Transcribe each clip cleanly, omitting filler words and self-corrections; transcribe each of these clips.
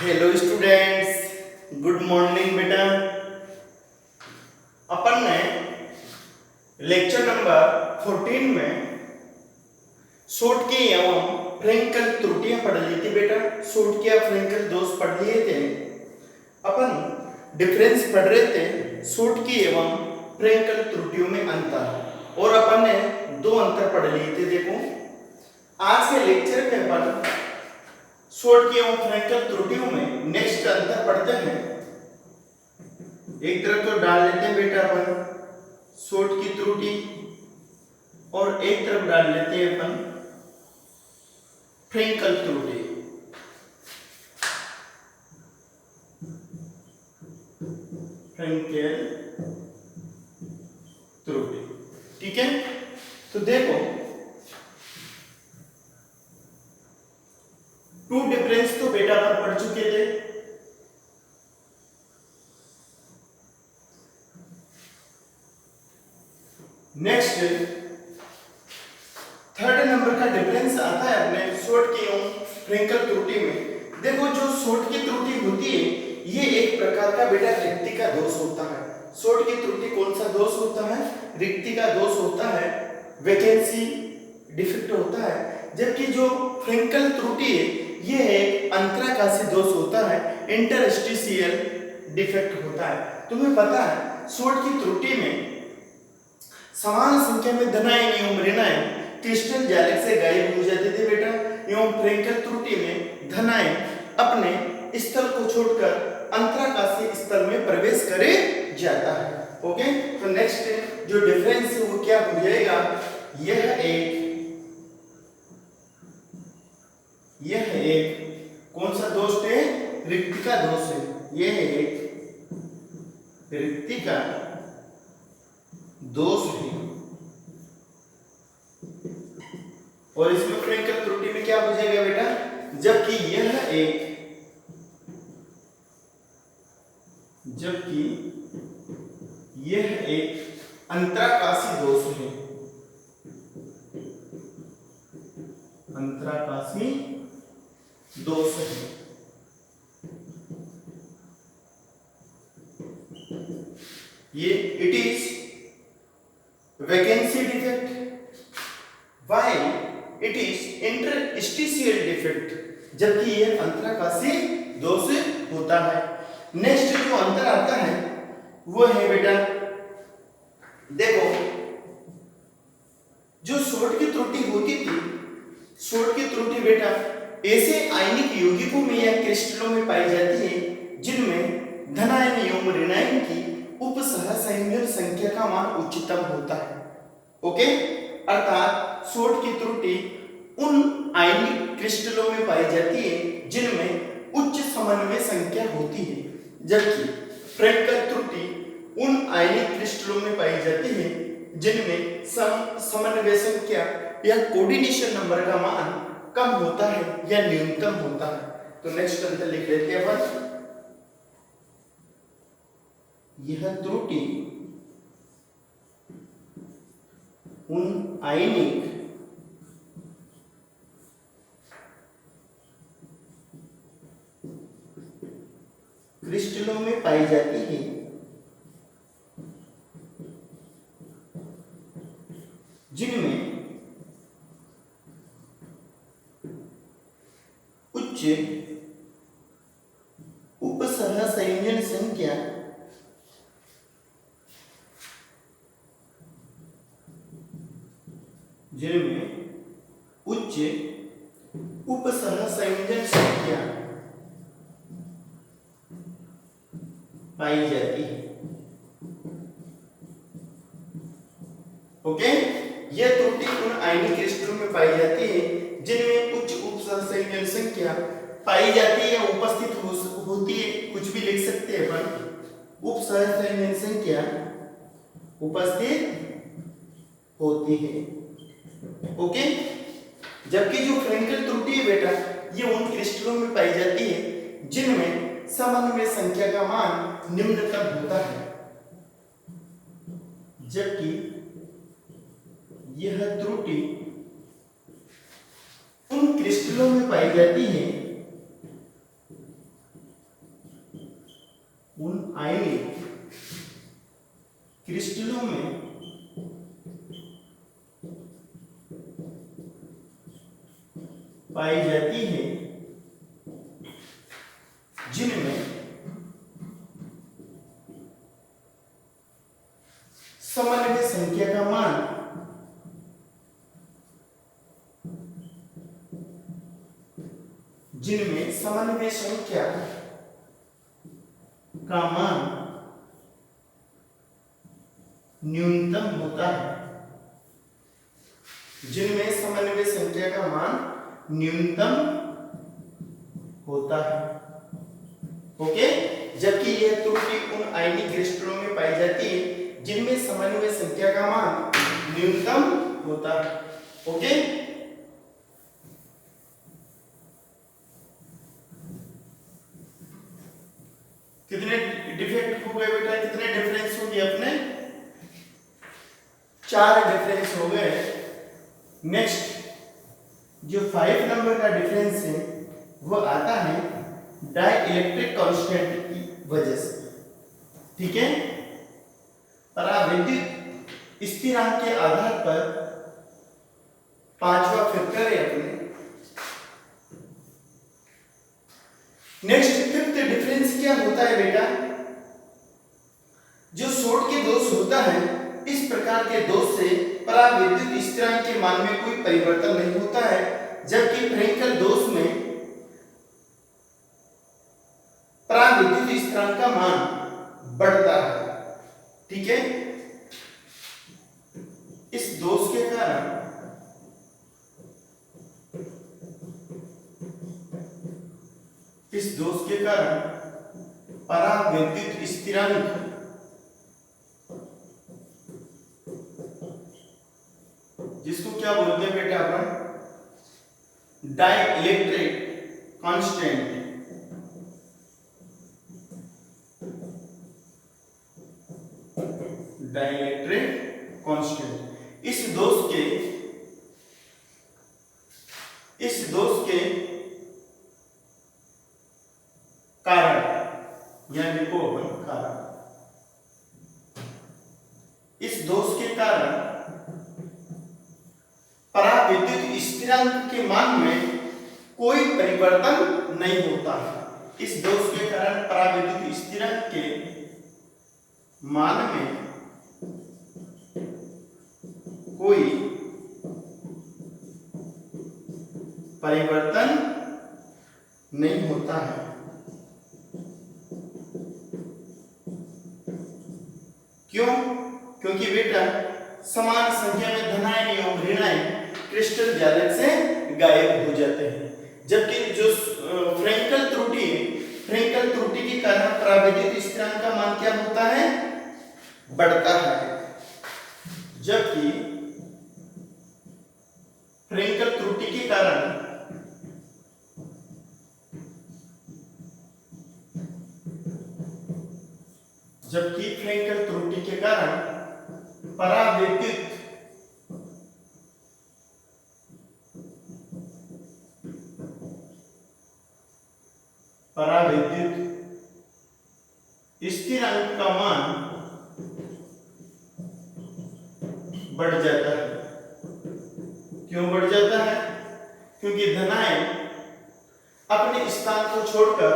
Hello students, good morning बेटा। अपन ने lecture number 14 में शॉर्ट की एवं फ्रैंकल त्रुटियां पढ़ ली थी बेटा। शॉर्ट की फ्रैंकल दोष पढ़ लिए थे। अपन डिफरेंस पढ़ रहे थे शॉर्ट की एवं फ्रैंकल त्रुटियों में अंतर, और अपन ने दो अंतर पढ़ लिए थे। देखो आज के लेक्चर में अपन शॉर्ट की एवं फ्रैंकल त्रुटियों में नेक्स्ट अंतर पढ़ते हैं। एक तरफ तो डाल लेते हैं बेटा अपन शॉर्ट की त्रुटि, और एक तरफ डाल लेते हैं अपन फ्रैंकल त्रुटि। फ्रैंकल त्रुटि, ठीक है। तो देखो टू डिफरेंस तो बेटा अपन पढ़ चुके थे। नेक्स्ट थर्ड नंबर का डिफरेंस आता है अपने शॉर्ट की एवं फ्रैंकल त्रुटि में। देखो जो शॉर्ट की त्रुटि होती है ये एक प्रकार का बेटा रिक्ति का दोष होता है। शॉर्ट की त्रुटि कौन सा दोष होता है? रिक्ति का दोष होता है, वैकेंसी डिफेक्ट होता है। जबकि जो फ्रैंकल त्रुटि है ये एक अंतराकाशी दोष होता है, इंटरस्टिशियल डिफेक्ट होता है। तुम्हें पता है शॉर्ट की त्रुटि में समान संख्या में धनायन एवं ऋणायन क्रिस्टल जालिक से गायब हो जाते थे बेटा, एवं फ्रैंकल त्रुटि में धनायन अपने स्थल को छोड़कर अंतराकाशी स्थल में प्रवेश करे जाता है। ओके, तो नेक्स्ट जो डिफरेंस है वो क्या हो जाएगा? यह एक कौन सा दोष है? रिक्ति का दोष है। यह एक रिक्ति का दोष है। और इसमें फ्रैंकल त्रुटि में क्या हो जाएगा बेटा? जबकि यह एक अंतराकाशी दोष है। अंतराकाशी दोष है। ये it is vacancy defect while it is interstitial defect, जबकि यह अंतराकाशी दोष होता है। नेक्स्ट जो अंतर आता है वो है बेटा, देखो जो शॉर्ट की त्रुटि होती थी, शॉर्ट की त्रुटि बेटा ऐसे आयनिक यौगिकों में या क्रिस्टलों में पाई जाती है जिनमें धनायन एवं ऋणायन की उपसहसंयोजन संख्या का मान उच्चतम होता है। ओके, अर्थात शॉर्ट की त्रुटि उन आयनिक क्रिस्टलों में पाई जाती है जिनमें उच्च समन्वय संख्या होती है, जबकि फ्रैंकल त्रुटि उन आयनिक क्रिस्टलों में पाई जाती है जिनमें समन्वय संख्या या कोऑर्डिनेशन नंबर का मान कम होता है या न्यूनतम होता है। तो नेक्स्ट अंतर लिख लेते हैं अपन। यह त्रुटि उन आयनिक क्रिस्टलों में पाई जाती है जिनमें उच्च उपसहसंयोजन संख्या पाई जाती है। ओके, यह त्रुटि उन आयनिक क्रिस्टलों में पाई जाती है जिनमें उच्च उपसहसंयोजन संख्या पाई जाती है या उपस्थित होती है। कुछ भी लिख सकते हैं अपन, उपसहसंयोजन संख्या उपस्थित होती है। ओके, जबकि जो फ्रैंकल त्रुटि है बेटा ये उन क्रिस्टलों में पाई जाती है जिनमें समन्वय संख्या का मान निम्नतम होता है, जबकि यह त्रुटि उन क्रिस्टलों में पाई जाती है पाई जाती है जिनमें समन्वय संख्या का मान न्यूनतम होता है, जिनमें समन्वय संख्या का मान न्यूनतम होता है। ओके, जबकि यह त्रुटि उन आयनिक क्रिस्टलों में पाई जाती है जिनमें समन्वय संख्या का मान न्यूनतम होता है। ओके, कितने डिफेक्ट हो गए बेटा, कितने डिफरेंस हो गए अपने? 4 डिफरेंस हो गए। नेक्स्ट जो 5 नंबर का डिफरेंस है वो आता है डाइइलेक्ट्रिक कांस्टेंट की वजह से। ठीक है, परावैद्युत स्थिरांक के आधार पर 5वां फैक्टर है अपने। नेक्स्ट 5th डिफरेंस क्या होता है बेटा? जो शॉर्ट के दोष होता है, इस प्रकार के दोष से परावैद्युत स्थिरांक के मान में कोई परिवर्तन नहीं होता है, जबकि फ्रेंकल दोष में परावैद्युत स्थिरांक का मान बढ़ता है। ठीक है, इस दोष के कारण परावैद्युत स्थिरांक जिसको क्या बोलते हैं बेटा अपन? Dielectric constant. डाइइलेक्ट्रिक कांस्टेंट इस दोष के कारण, यह देखो अपन कारण, इस दोष के कारण परावैद्युत स्थिरांक के मान में कोई परिवर्तन नहीं होता है। इस दोष के कारण परावैद्युत स्थिरांक के मान में कोई परिवर्तन नहीं होता है। क्यों? क्योंकि बेटा समान संख्या में धनायन एवं ऋणायन क्रिस्टल जालक से गायब हो जाते हैं, जबकि जो फ्रेंकल त्रुटि है, फ्रेंकल त्रुटि के कारण परावैद्युत स्थिरांक का मान क्या होता है? बढ़ता है। जबकि फ्रेंकल त्रुटि के कारण परावैद्युत स्थिरांक का मान बढ़ जाता है। क्यों बढ़ जाता है? क्योंकि धनायन अपने स्थान को छोड़कर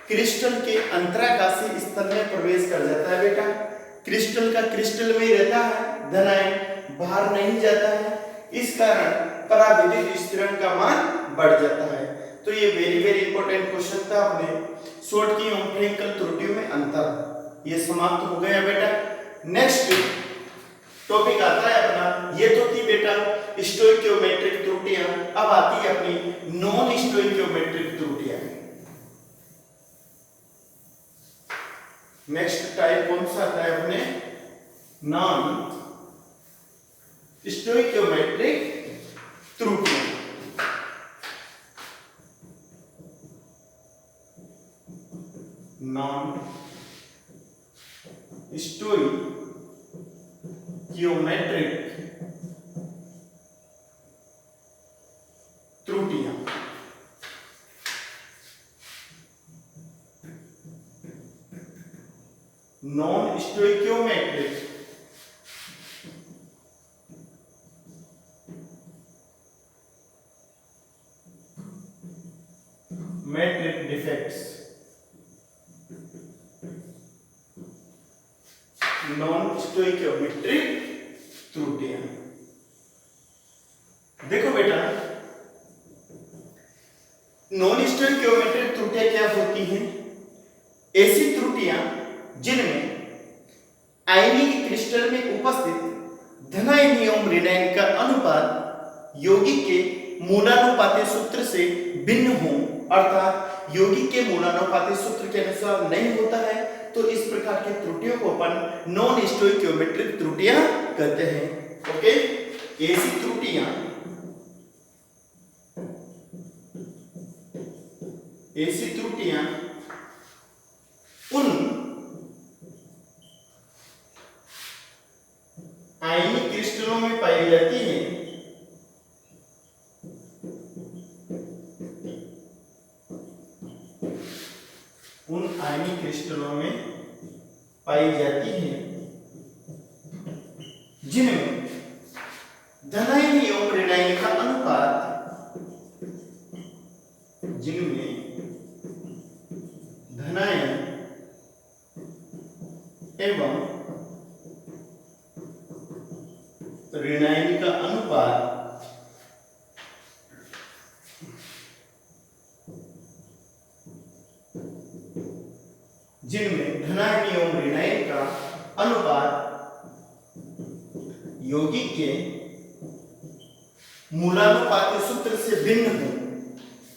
क्रिस्टल के अंतराकाशी स्तर में प्रवेश कर जाता है बेटा। क्रिस्टल का क्रिस्टल में ही रहता है, धनायन बाहर नहीं जाता है, इस कारण परावैद्युत स्थिरांक का मान बढ़ जाता है। तो ये वेरी वेरी इंपॉर्टेंट क्वेश्चन था अपने शॉर्ट की एवं फ्रेंकल त्रुटियों में अंतर, ये समाप्त हो गया बेटा। नेक्स्ट टॉपिक आता है अपना, ये तो थी बेटा स्टोइकियोमेट्रिक त्रुटियां, अब आती है अपनी नॉन स्टोइकियोमेट्रिक त्रुटियां। नेक्स्ट टाइप कौन सा आता है अपने? नॉन स्टोइकियोमेट्रिक त्रुटियां। नॉन स्टोइकियोमेट्रिक त्रुटियां। Non stoichiometric metric defects, non stoichiometric त्रुटियां। देखो बेटा, नॉन स्टोइकियोमेट्रिक त्रुटियां क्या होती हैं? ऐसी त्रुटियां जिनमें आयनिक क्रिस्टल में उपस्थित धनायन एवं ऋणायन का अनुपात यौगिक के मूलानुपाती सूत्र से भिन्न हो, अर्थात यौगिक के मूलानुपाती सूत्र के अनुसार नहीं होता है, तो इस प्रकार की त्रुटियों को अपन नॉन स्टोइकियोमेट्रिक त्रुटियां कहते हैं। ओके, ऐसी त्रुटियां उन आयनिक क्रिस्टलों में पाई जाती है जिनमें धनायन एवं ऋणायन का अनुपात, एवं ऋणायन का अनुपात यौगिक के मूलानुपाती सूत्र से भिन्न हो,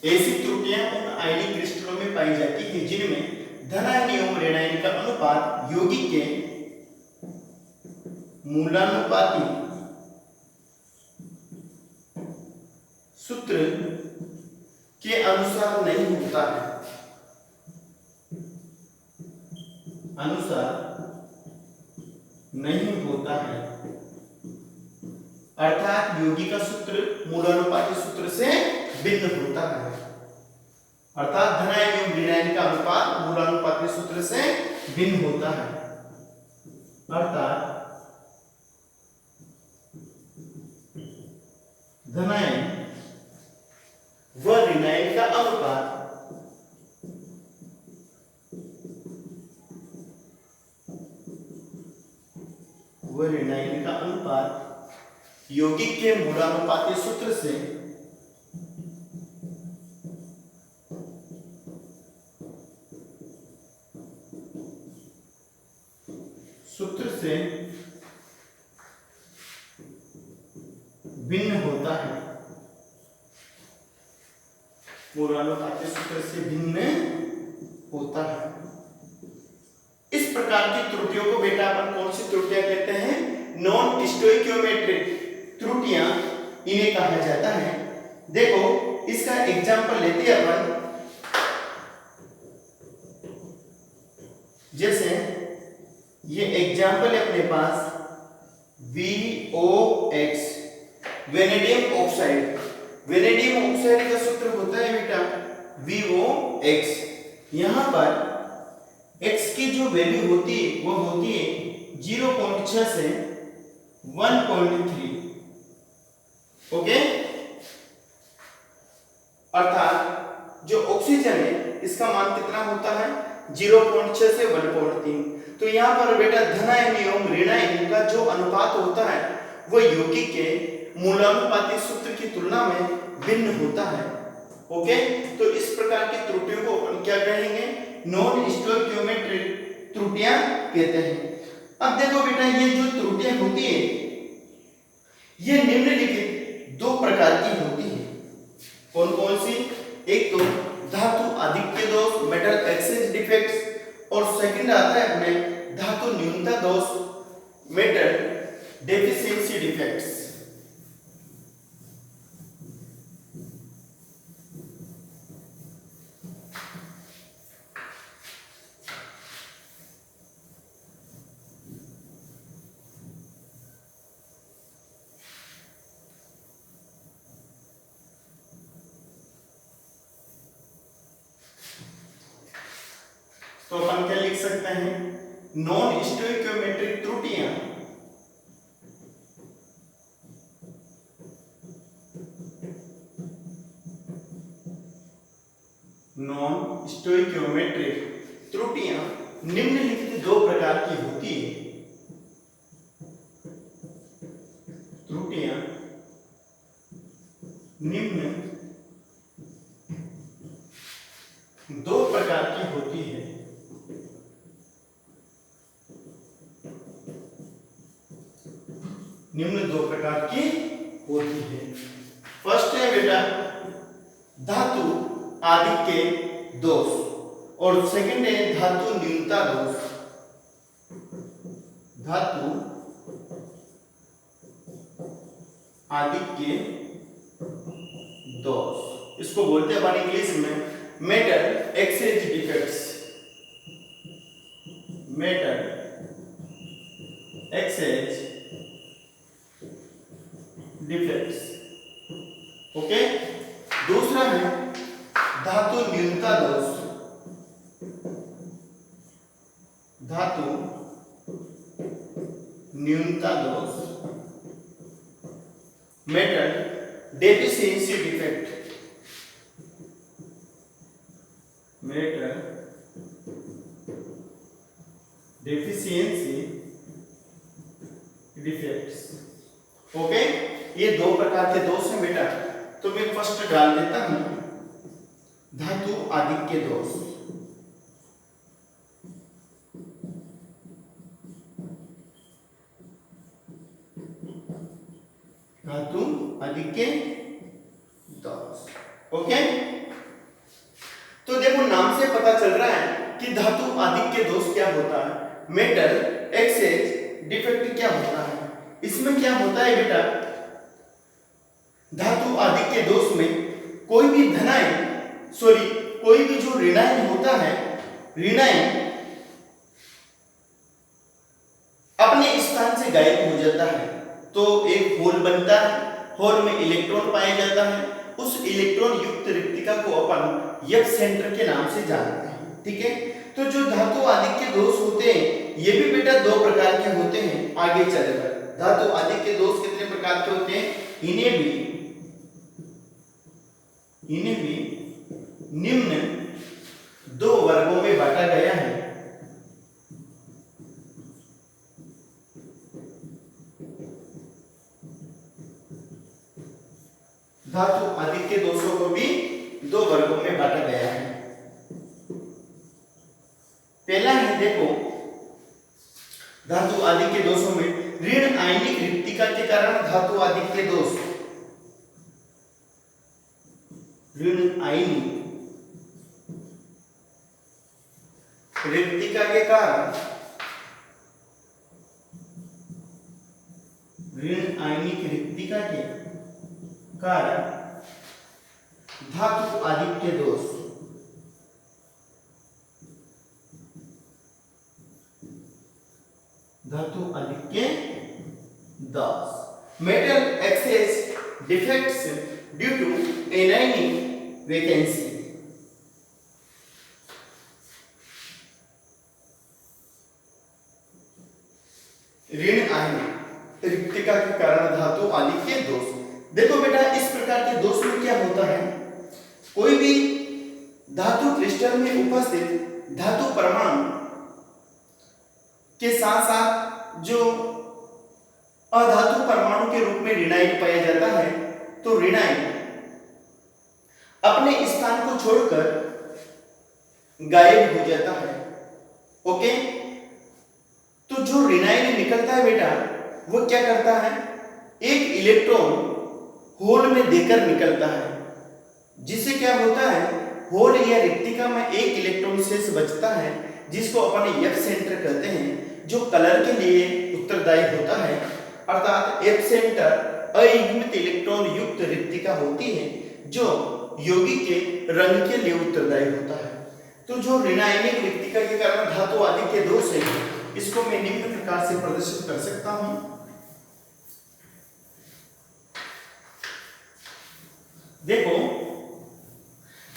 ऐसी त्रुटियां उन आयनिक क्रिस्टलों में पाई जाती है जिनमें धनायन एवं ऋणायन का अनुपात यौगिक के मूलानुपाती सूत्र के अनुसार नहीं होता है, अर्थात यौगिक का सूत्र मूलानुपाती सूत्र से भिन्न होता है, अर्थात धनायन एवं ऋणायन का अनुपात मूलानुपाती सूत्र से भिन्न होता है, अर्थात धनायन व ऋणायन का अनुपात यौगिक के मूलानुपाती सूत्र से भिन्न होता है, मूलानुपाती सूत्र से भिन्न होता है। इस प्रकार की त्रुटियों को बेटा अपन कौन सी त्रुटियां कहते हैं? नॉन स्टोइकियोमेट्रिक त्रुटियां इन्हें कहा जाता है। देखो, इसका एग्जांपल लेते हैं अपन, जैसे ये एग्जांपल है अपने पास VOX, vanadium oxide. Vanadium oxide का सूत्र होता है बेटा VOX। यहां पर X की जो वैल्यू होती है वो होती है 0.6 से 1.3। ओके, अर्थात जो ऑक्सीजन है इसका मान कितना होता है? 0.6 से 1.3। तो यहाँ पर बेटा धनायन एवं ऋणायन का जो अनुपात होता है वो यौगिक के मूलानुपाती सूत्र की तुलना में भिन्न होता है। ओके, तो इस प्रकार की त्रुटियों को अपन क्या कहेंगे? नॉन स्टोइकियोमेट्रिक त्रुटियां कहते हैं। अब देखो बेटा, ये जो त्रुटियां होती है ये निम्नलिखित दो प्रकार की होती है। कौन कौन सी? एक तो धातु आधिक्य दोष, मेटल एक्सचेंज डिफेक्ट्स, और सेकंड आता है अपने धातु न्यूनता दोष, मेटल डेफिशिएंसी डिफेक्ट्स। तो अपन क्या लिख सकते हैं? नॉन स्टोइकियोमेट्रिक त्रुटियां नॉन स्टोइकियोमेट्रिक त्रुटियां निम्नलिखित दो प्रकार की होती है। त्रुटियां निम्न दो प्रकार की होती है। निम्न दो प्रकार की होती है। फर्स्ट है बेटा धातु आधिक्य दोष और सेकंड है धातु न्यूनता दोष। धातु आधिक्य दोष इसको बोलते हैं अपन इंग्लिश में metal exchange defects. Metal exchange defects. Okay. दूसरा है धातु न्यूनता दोष। धातु न्यूनता दोष metal deficiency defect. Metal deficiency defects. Okay. ये दो प्रकार के दोष हैं बेटा। तो मैं फर्स्ट डाल देता हूं धातु आधिक्य दोष। धातु आधिक्य दोष। ओके। तो देखो नाम से पता चल रहा है कि धातु आधिक्य दोष क्या होता है, मेटल एक्सचेंज डिफेक्ट क्या होता है। इसमें क्या होता है बेटा, धातु आधिक्य दोष में कोई भी कोई भी जो ऋणायन होता है, ऋणायन अपने स्थान से गायब हो जाता है। तो एक होल बनता है, होल में इलेक्ट्रॉन पाया जाता है। उस इलेक्ट्रॉन युक्त रिक्तिका को अपन एफ सेंटर के नाम से जानते हैं। ठीक है। तो जो धातु आधिक्य दोष होते हैं ये भी बेटा दो प्रकार के होते हैं। आगे चलेगा धातु आधिक्य दोष कितने प्रकार के होते हैं, इन्हें भी निम्न दो वर्गों में बांटा गया है। धातु आधिक्य दोषों को भी दो वर्गों में बांटा गया है। पहला है देखो धातु आधिक्य दोषों में ऋण आयनिक रिक्तिका के कारण धातु आधिक्य दोष। ऋण आयनिक रिक्तिका के कारण, ऋण आयनिक रिक्तिका के कारण धातु आधिक्य दोष। धातु आधिक्य दोष metal exchange defects due to anionic vacancy. ऋण आयनिक रिक्तिका के कारण धातु आधिक्य दोष। देखो बेटा इस प्रकार के दोष में क्या होता है, कोई भी धातु क्रिस्टल में उपस्थित धातु परमाणु के साथ साथ जो अधातु परमाणु के रूप में ऋणायन पाया जाता है, तो ऋणायन अपने स्थान को छोड़कर गायब हो जाता है। ओके। तो जो ऋणायन निकलता है बेटा वो क्या करता है, एक इलेक्ट्रॉन होल में देकर निकलता है, जिससे क्या होता है होल या रिक्तिका में एक इलेक्ट्रॉन शेष बचता है, जिसको अपन एफ सेंटर कहते हैं, जो कलर के लिए उत्तरदायी होता है। अर्थात एफ सेंटर अयुग्मित इलेक्ट्रॉन युक्त रिक्तिका होती है जो यौगिक के रंग के लिए उत्तरदायी होता है। तो जो ऋणायनिक रिक्तिका के कारण धातु आधिक्य दोष है, इसको मैं निम्न प्रकार से प्रदर्शित कर सकता हूं। देखो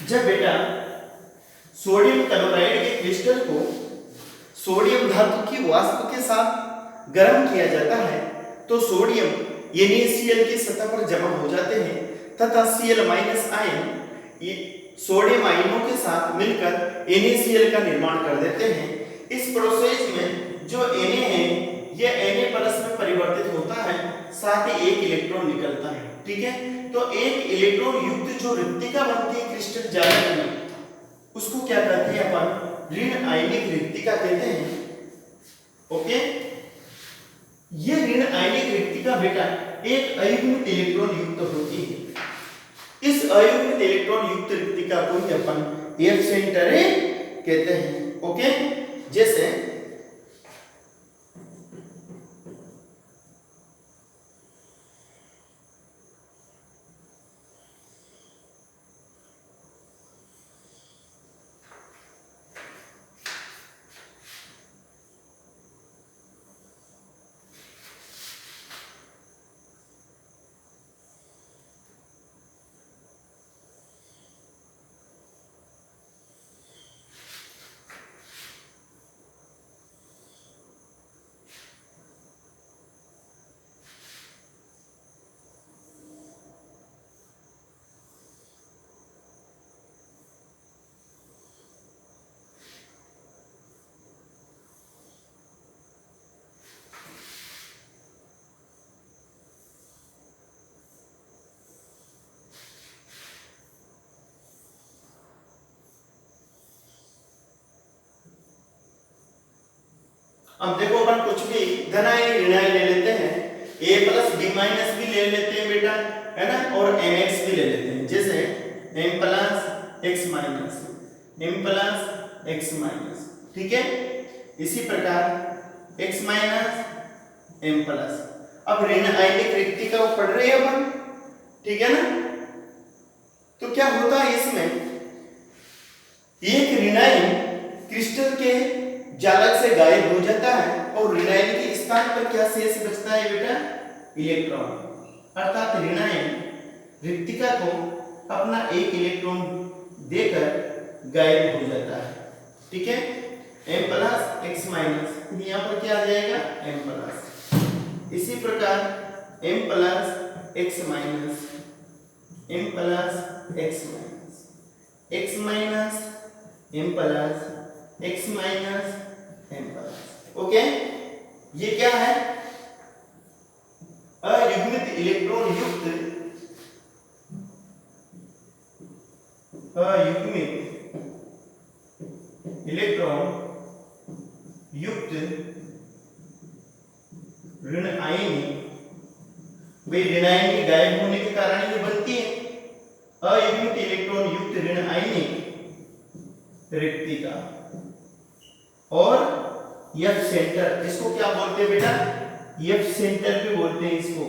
जब बेटा सोडियम क्लोराइड के क्रिस्टल को सोडियम धातु की वाष्प के साथ गर्म किया जाता है, तो सोडियम NaCl की सतह पर जमा हो जाते हैं तथा Cl- आयन ये सोडियम आयनों के साथ मिलकर NaCl का निर्माण कर देते हैं। इस प्रोसेस में जो Na है ये Na+ में परिवर्तित होता है, साथ ही एक इलेक्ट्रॉन निकलता है। ठीक है, तो एक इलेक्ट्रॉन युक्त जो रिक्तिका बनती है क्रिस्टल जालक में, उसको क्या कहते हैं अपन? ऋण आयनिक रिक्तिका कहते हैं। ओके, ये ऋण आयनिक रिक्तिका बेटा एक अयुग्मित इलेक्ट्रॉन युक्त होती है। इस अयुग्मित इलेक्ट्रॉन युक्त रिक्तिका को ही अपन F सेंटर कहते हैं। ओके, जैसे अब देखो अपन कुछ भी धनायन ऋणायन ले लेते हैं, A+B- भी ले लेते हैं बेटा, है ना, और Mx भी ले लेते हैं। जैसे M+X-, M+X-, ठीक है। इसी प्रकार X-, M+। अब ऋण आयनिक रिक्तिका को पढ़ रहे हैं अपन, ठीक है ना। तो क्या होता है इसमें, एक ऋणायन क्रिस्टल के जालक से गायब हो जाता है और ऋणायन के स्थान पर क्या शेष बचता है बेटा? इलेक्ट्रॉन। अर्थात ऋणायन रिक्तिका को अपना एक इलेक्ट्रॉन देकर गायब हो जाता है। ठीक है, M+X-, यहाँ पर क्या आ जाएगा? M+। इसी प्रकार M+X-, M+X-, X-, M+, okay. ये क्या है? अयुग्मित इलेक्ट्रॉन युक्त ऋण आयनी। भाई ऋण आयनी गायब होने के कारण ये बनती है अयुग्मित इलेक्ट्रॉन युक्त ऋण आयनिक रिक्तिका। और F सेंटर, इसको क्या बोलते हैं बेटा? F सेंटर भी बोलते हैं इसको,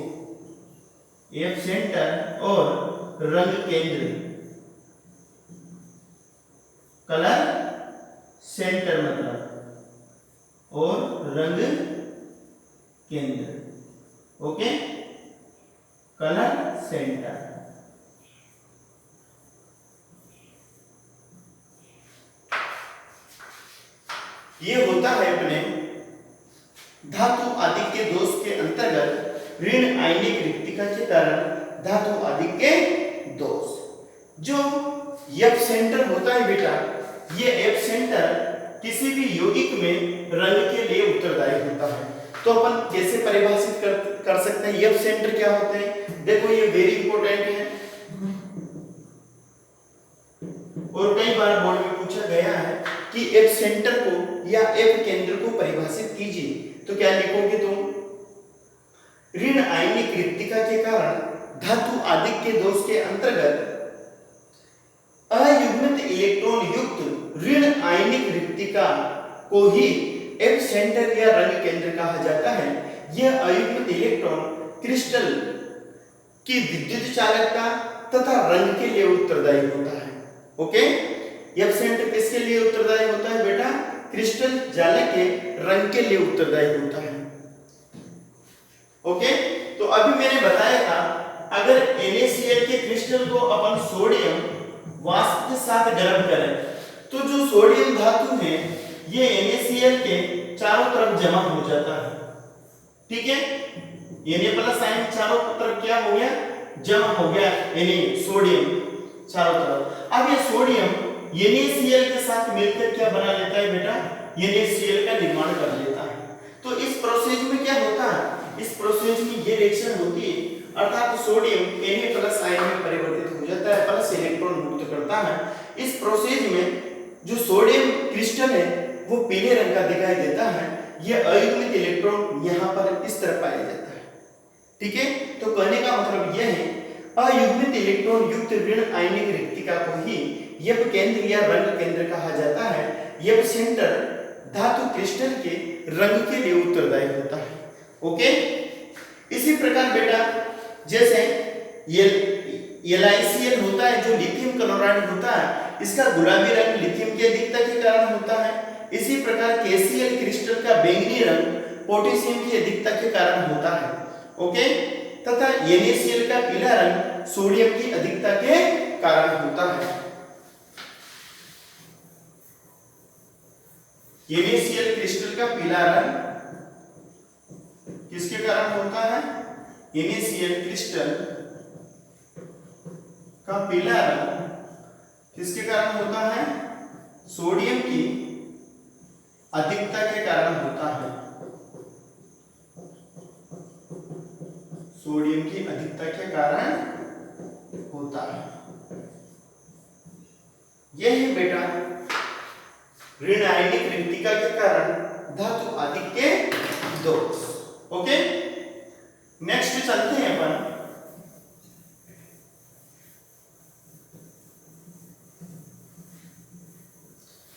F सेंटर। और रंग केंद्र, कलर सेंटर मतलब, और रंग केंद्र। Okay, colour centre. ये होता है अपने धातु आदि के दोष के अंतर्गत ऋण आयनिक रिक्तिका के कारण धातु आदि के दोष। जो F सेंटर होता है बेटा, ये F सेंटर किसी भी यौगिक में रंग के लिए उत्तरदायी होता है। तो अपन कैसे परिभाषित कर सकते हैं F सेंटर क्या होते हैं? देखो ये वेरी इंपॉर्टेंट है और कई बार बोर्ड में पूछा गया है कि F सेंटर को या F केंद्र को परिभाषित कीजिए। तो क्या लिखोगे तुम? ऋण आयनिक रिक्तिका के कारण धातु आदि के दोष के अंतर्गत अयुग्मित इलेक्ट्रॉन युक्त ऋण आयनिक रिक्तिका को ही F सेंटर या रंग केंद्र कहा जाता है। यह अयुग्मित इलेक्ट्रॉन क्रिस्टल की विद्युत चालकता तथा रंग के लिए उत्तरदायी होता है। ओके, F सेंटर किसके लिए उत्तरदायी होता है बेटा? क्रिस्टल जालक के रंग के लिए उत्तरदायी होता है। ओके, तो अभी मैंने बताया था अगर NaCl के क्रिस्टल को अपन सोडियम वाष्प के साथ गर्म करें तो जो सोडियम धातु है ये NaCl के चारों तरफ जमा हो जाता है। ठीक है, Na+ आयन चारों तरफ क्या हो गया? जमा हो गया Na सोडियम। चारों तरफ। अब ये सोडियम NaCl के साथ मिलकर क्या बना लेता है बेटा, NaCl का निर्माण कर लेता है। तो इस प्रोसेस में क्या होता है, इस प्रोसेस में ये रिएक्शन होती है, अर्थात सोडियम Na+ आयन में परिवर्तित हो जाता है, प्लस इलेक्ट्रॉन मुक्त करता है। इस प्रोसेस में जो सोडियम क्रिस्टल है वो पीले रंग का दिखाई देता है। ये अयुग्मित इलेक्ट्रॉन यहाँ पर इस तरह पाया जाता है। ठीक है, तो कहने का मतलब यह है अयुग्मित इलेक्ट्रॉन युक्त ऋण आयनिक रिक्तिका को ही यप केंद्र या रंग केंद्र कहा जाता है। यप सेंटर धातु क्रिस्टल के रंग के लिए उत्तरदायी होता है। ओके, इसी प्रकार बेटा जैसे LiCl होता है जो लिथियम क्लोराइड होता है, इसका गुलाबी रंग लिथियम की अधिकता के कारण होता है। इसी प्रकार KCl क्रिस्टल का बैंगनी रंग पोटेशियम की अधिकता के कारण होता है। ओके, तथा NaCl का पीला रंग सोडियम की अधिकता के कारण होता है। NaCl क्रिस्टल का पीला रंग किसके कारण होता है, NaCl क्रिस्टल का पीला रंग किसके कारण होता है, सोडियम की अधिकता के कारण होता है। सोडियम की अधिकता के कारण होता है। यह है बेटा ऋण आयनिक रिक्तिका के कारण धातु आदि के दोष। ओके, नेक्स्ट चलते हैं अपन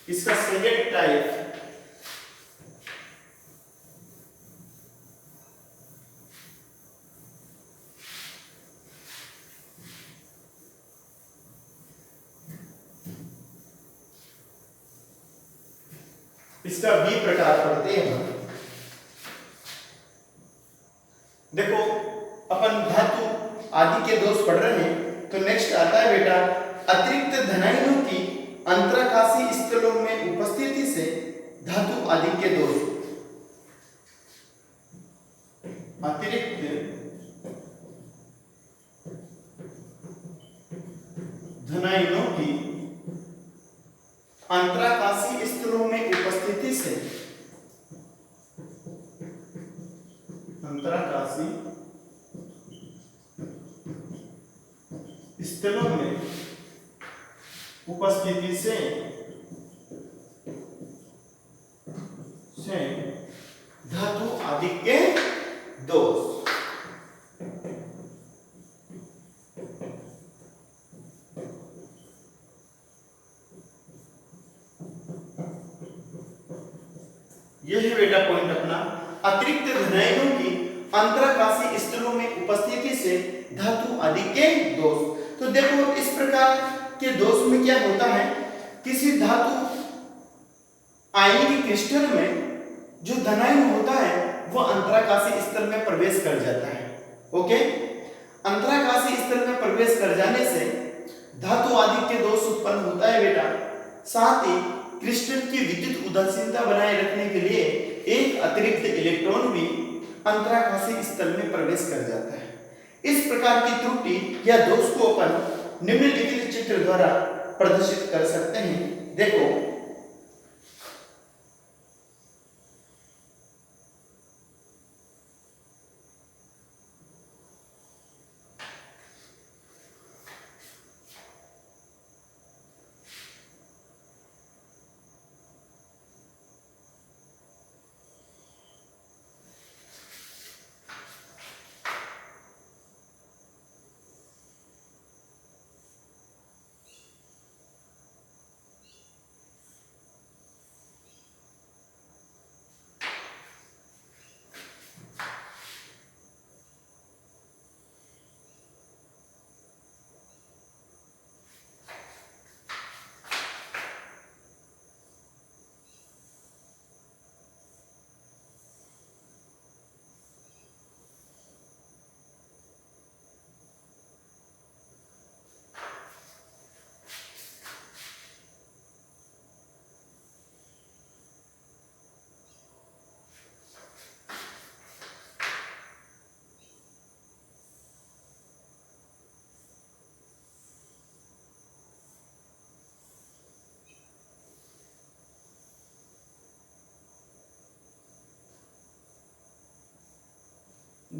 इसका सेकेंड टाइप। इसका बी प्रकार पढ़ते हैं हम। देखो अपन धातु आदि के दोष पढ़ रहे हैं, तो नेक्स्ट आता है बेटा अतिरिक्त धनायनों की अंतराकाशी स्थलों में उपस्थिति से धातु आदि के दोष। अतिरिक्त धनायनों की अंतराकाशी स्थलों में उपस्थिति से, अंतराकाशी स्थलों में उपस्थिति से धातु आदि के दोष। यह है बेटा पॉइंट अपना, अतिरिक्त धनायनों की अंतराकाशी स्थलों में उपस्थिति से धातु आदि के दोष। तो देखो इस प्रकार के दोष में क्या होता है, किसी धातु आयनिक क्रिस्टल में जो धनायन होता है वो अंतराकाशी स्थल में प्रवेश कर जाता है। ओके, अंतराकाशी स्थल में प्रवेश कर जाने से धातु आदि के दोष उत्पन्न होता है बेटा। साथ ही क्रिस्टल की विद्युत उदासीनता बनाए रखने के लिए एक अतिरिक्त इलेक्ट्रॉन भी अंतराकाशी स्थल में प्रवेश कर जाता है। इस प्रकार की त्रुटि या दोष को अपन निम्नलिखित चित्र द्वारा प्रदर्शित कर सकते हैं। देखो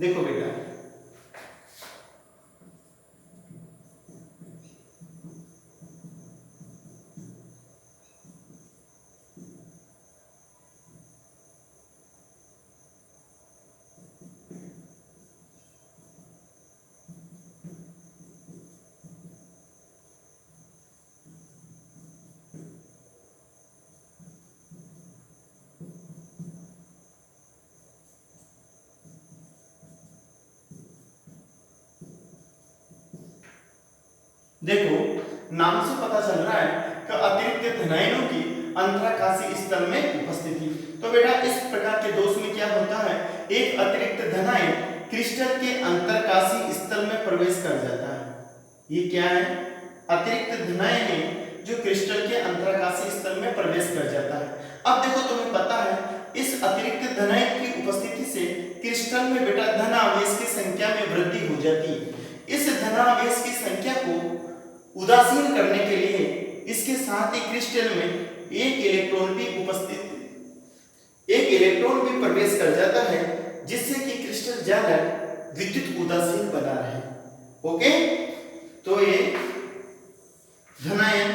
देखो बेटा, देखो नाम से पता चल रहा है कि अतिरिक्त धनायनों की अंतराकाशीय स्थल में उपस्थिति। तो बेटा इस प्रकार के दोष में क्या होता है, एक अतिरिक्त धनायन क्रिस्टल के अंतराकाशीय स्थल में प्रवेश कर जाता है। ये क्या है, अतिरिक्त धनायन है जो क्रिस्टल के अंतराकाशीय स्थल में प्रवेश कर जाता है। अब देखो तुम्हें पता है इस अतिरिक्त धनायन की उपस्थिति से क्रिस्टल में बेटा धनावेश की संख्या में वृद्धि हो जाती है। इस धनावेश की संख्या को उदासीन करने के लिए इसके साथ ही क्रिस्टल में एक इलेक्ट्रॉन भी प्रवेश कर जाता है, जिससे कि क्रिस्टल ज्यादा विद्युत उदासीन बना रहे। ओके, तो ये धनायन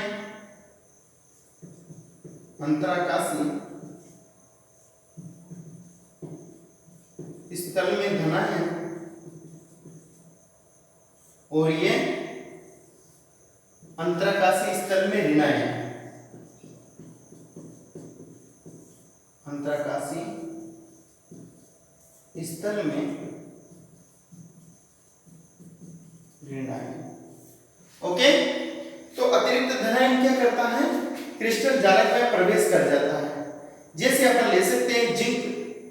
अंतराकाशीय स्थल में धनायन और ये अंतराकाशीय स्थल में ऋणायन, अंतराकाशीय स्थल में ऋणायन। ओके, तो अतिरिक्त धनायन क्या करता है, क्रिस्टल जालक में प्रवेश कर जाता है। जैसे अपन ले सकते हैं जिंक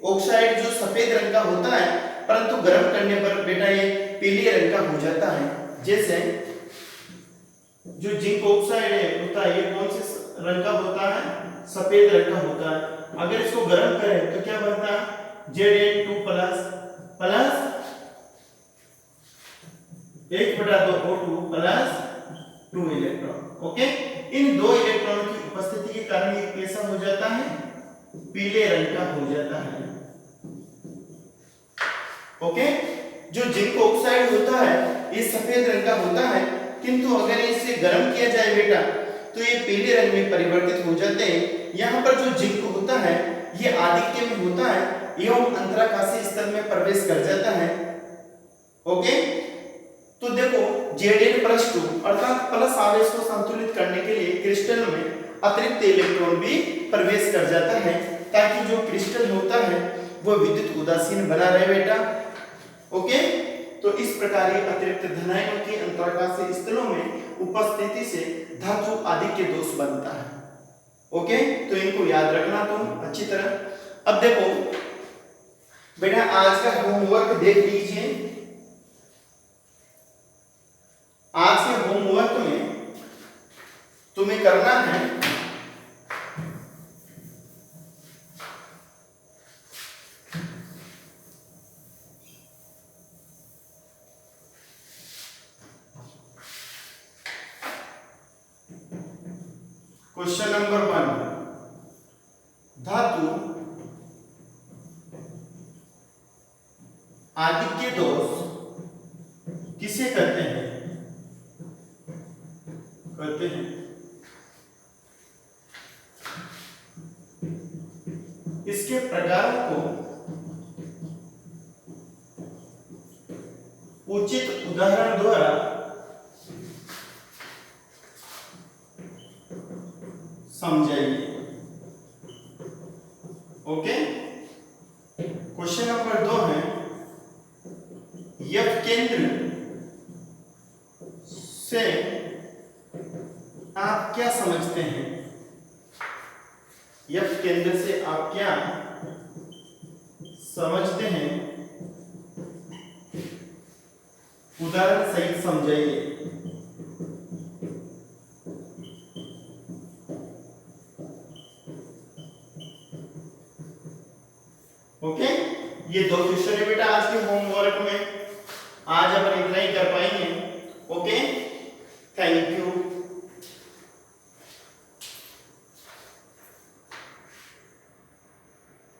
ऑक्साइड जो सफेद रंग का होता है, परंतु गर्म करने पर बेटा ये पीले रंग का हो जाता है। जैसे जो जिंक ऑक्साइड होता है ये कौन से रंग का होता है, सफेद रंग का होता है। अगर इसको गर्म करें तो क्या बनता है, Zn2 plus 1/2 O2 plus 2 electron. Okay, इन दो इलेक्ट्रॉनों की उपस्थिति के कारण ये कैसा हो जाता है, पीले रंग का हो जाता है। ओके, जो जिंक ऑक्साइड होता है ये सफेद रंग का होता है, किंतु अगर इसे गर्म किया जाए बेटा तो ये पीले रंग में परिवर्तित हो जाते हैं। यहाँ पर जो जिंक होता है ये आधिक्य में होता है एवं अंतराकाशीय स्थल में प्रवेश कर जाता है। ओके, तो देखो Zn+2 अर्थात प्लस आवेश को संतुलित करने के लिए क्रिस्टल में अतिरिक्त इलेक्ट्रॉन भी प्रवेश कर जाता है, ताकि जो क्रिस्टल होता है वो विद्युत उदासीन बना रहे बेटा। ओके, तो इस प्रकार ये अतिरिक्त धनायनों की अंतराकाशीय स्थलों में उपस्थिति से धातु आधिक्य दोष बनता है। ओके, तो इनको याद रखना तुम अच्छी तरह। अब देखो बेटा आज का होमवर्क देख लीजिए। आज के होमवर्क में तुम्हें करना है क्वेश्चन नंबर 1, धातु आधिक्य दोष किसे कहते हैं, इसके प्रकारों को उचित उदाहरण द्वारा समझाइए। ओके, क्वेश्चन नंबर 2 है एफ केंद्र से आप क्या समझते हैं, एफ केंद्र से आप क्या समझते हैं, उदाहरण सहित समझाइए। ओके, ये दो क्वेश्चन है बेटा आज के होमवर्क में।